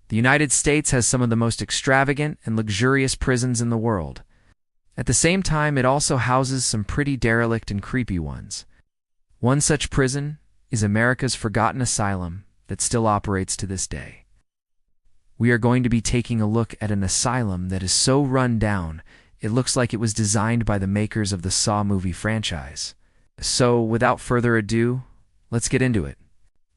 The United States has some of the most extravagant and luxurious prisons in the world. At the same time, it also houses some pretty derelict and creepy ones. One such prison is America's forgotten asylum that still operates to this day. We are going to be taking a look at an asylum that is so run down, it looks like it was designed by the makers of the Saw movie franchise. So, without further ado, let's get into it.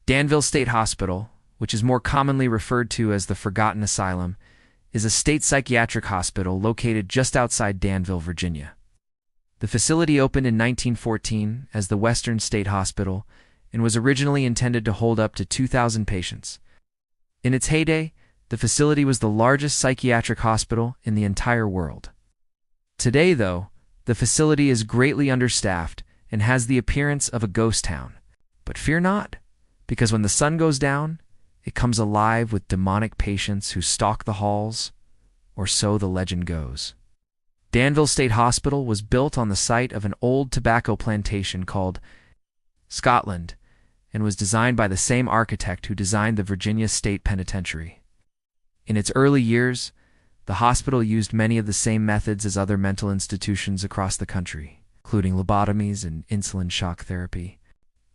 Danville State Hospital, which is more commonly referred to as the Forgotten Asylum, is a state psychiatric hospital located just outside Danville, Virginia. The facility opened in 1914 as the Western State Hospital and was originally intended to hold up to 2,000 patients. In its heyday, the facility was the largest psychiatric hospital in the entire world. Today, though, the facility is greatly understaffed and has the appearance of a ghost town. But fear not, because when the sun goes down, it comes alive with demonic patients who stalk the halls, or so the legend goes. Danville State Hospital was built on the site of an old tobacco plantation called Scotland, and was designed by the same architect who designed the Virginia State Penitentiary. In its early years, the hospital used many of the same methods as other mental institutions across the country, including lobotomies and insulin shock therapy.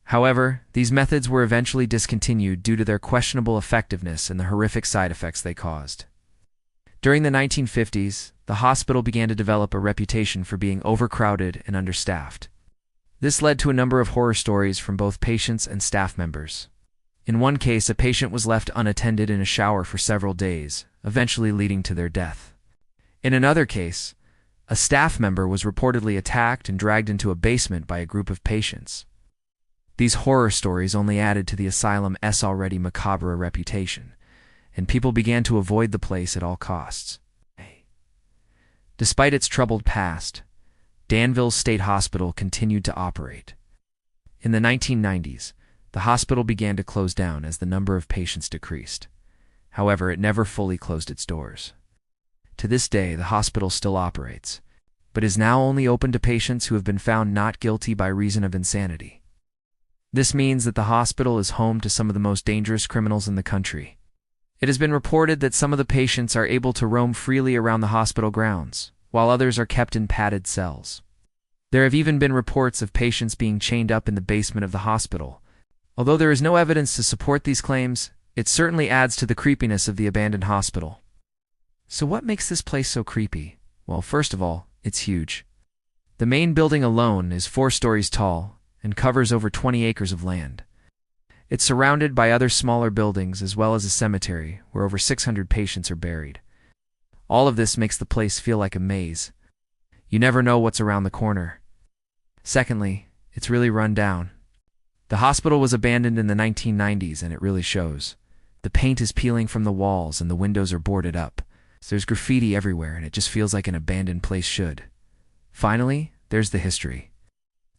However, these methods were eventually discontinued due to their questionable effectiveness and the horrific side effects they caused. During the 1950s, the hospital began to develop a reputation for being overcrowded and understaffed. This led to a number of horror stories from both patients and staff members. In one case, a patient was left unattended in a shower for several days, eventually leading to their death. In another case, a staff member was reportedly attacked and dragged into a basement by a group of patients. These horror stories only added to the asylum's already macabre reputation, and people began to avoid the place at all costs. Despite its troubled past, Danville State Hospital continued to operate. In the 1990s, the hospital began to close down as the number of patients decreased. However, it never fully closed its doors. To this day, the hospital still operates, but is now only open to patients who have been found not guilty by reason of insanity. This means that the hospital is home to some of the most dangerous criminals in the country. It has been reported that some of the patients are able to roam freely around the hospital grounds, while others are kept in padded cells. There have even been reports of patients being chained up in the basement of the hospital. Although there is no evidence to support these claims, it certainly adds to the creepiness of the abandoned hospital. So what makes this place so creepy? Well, first of all, it's huge. The main building alone is 4 stories tall and covers over 20 acres of land. It's surrounded by other smaller buildings as well as a cemetery where over 600 patients are buried. All of this makes the place feel like a maze. You never know what's around the corner. Secondly, it's really run down. The hospital was abandoned in the 1990s, and it really shows. The paint is peeling from the walls and the windows are boarded up. So there's graffiti everywhere, and it just feels like an abandoned place should. Finally, there's the history.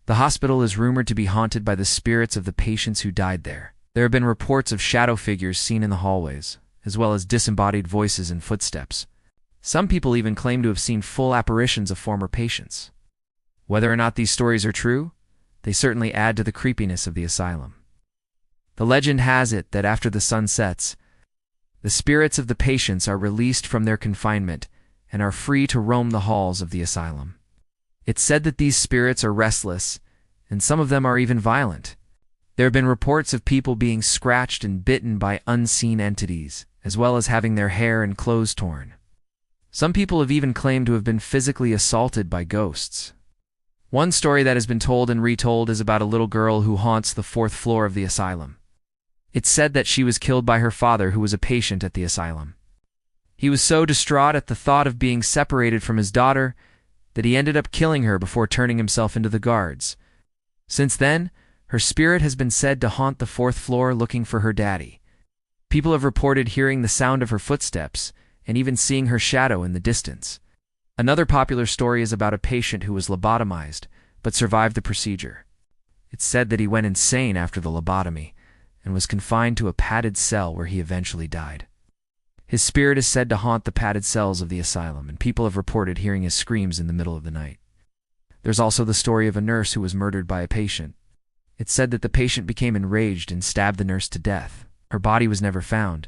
The hospital is rumored to be haunted by the spirits of the patients who died there. There have been reports of shadow figures seen in the hallways, as well as disembodied voices and footsteps. Some people even claim to have seen full apparitions of former patients. Whether or not these stories are true, they certainly add to the creepiness of the asylum. The legend has it that after the sun sets, the spirits of the patients are released from their confinement and are free to roam the halls of the asylum. It's said that these spirits are restless, and some of them are even violent. There have been reports of people being scratched and bitten by unseen entities, as well as having their hair and clothes torn. Some people have even claimed to have been physically assaulted by ghosts. One story that has been told and retold is about a little girl who haunts the 4th floor of the asylum. It's said that she was killed by her father, who was a patient at the asylum. He was so distraught at the thought of being separated from his daughter that he ended up killing her before turning himself into the guards. Since then, her spirit has been said to haunt the 4th floor looking for her daddy. People have reported hearing the sound of her footsteps and even seeing her shadow in the distance. Another popular story is about a patient who was lobotomized but survived the procedure. It's said that he went insane after the lobotomy and was confined to a padded cell where he eventually died. His spirit is said to haunt the padded cells of the asylum, and people have reported hearing his screams in the middle of the night. There's also the story of a nurse who was murdered by a patient. It's said that the patient became enraged and stabbed the nurse to death. Her body was never found,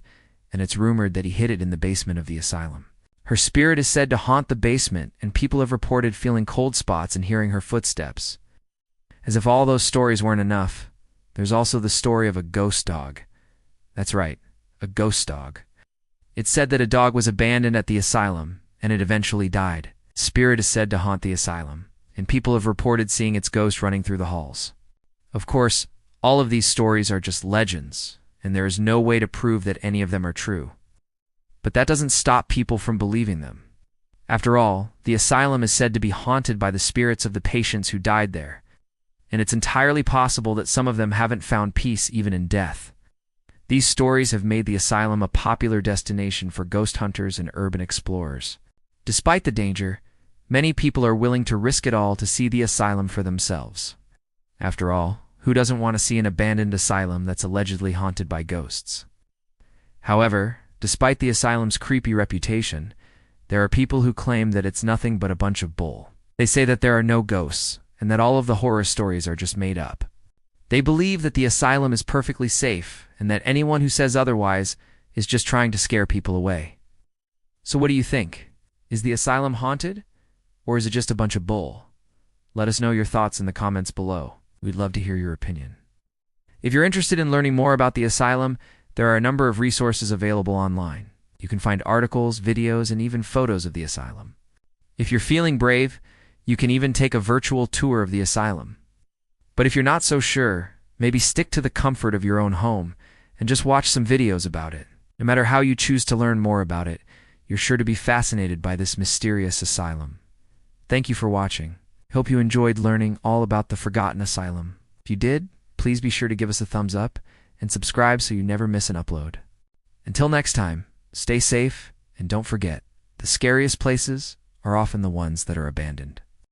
and it's rumored that he hid it in the basement of the asylum. Her spirit is said to haunt the basement, and people have reported feeling cold spots and hearing her footsteps. As if all those stories weren't enough, there's also the story of a ghost dog. That's right, a ghost dog. It's said that a dog was abandoned at the asylum, and it eventually died. Spirit is said to haunt the asylum, and people have reported seeing its ghost running through the halls. Of course, all of these stories are just legends, and there is no way to prove that any of them are true. But that doesn't stop people from believing them. After all, the asylum is said to be haunted by the spirits of the patients who died there, and it's entirely possible that some of them haven't found peace even in death. These stories have made the asylum a popular destination for ghost hunters and urban explorers. Despite the danger, many people are willing to risk it all to see the asylum for themselves. After all, who doesn't want to see an abandoned asylum that's allegedly haunted by ghosts? However, despite the asylum's creepy reputation, there are people who claim that it's nothing but a bunch of bull. They say that there are no ghosts, and that all of the horror stories are just made up. They believe that the asylum is perfectly safe, and that anyone who says otherwise is just trying to scare people away. So what do you think? Is the asylum haunted? Or is it just a bunch of bull? Let us know your thoughts in the comments below. We'd love to hear your opinion. If you're interested in learning more about the asylum, there are a number of resources available online. You can find articles, videos, and even photos of the asylum. If you're feeling brave, you can even take a virtual tour of the asylum. But if you're not so sure, maybe stick to the comfort of your own home and just watch some videos about it. No matter how you choose to learn more about it, you're sure to be fascinated by this mysterious asylum. Thank you for watching. Hope you enjoyed learning all about the Forgotten Asylum. If you did, please be sure to give us a thumbs up and subscribe so you never miss an upload. Until next time, stay safe and don't forget, the scariest places are often the ones that are abandoned.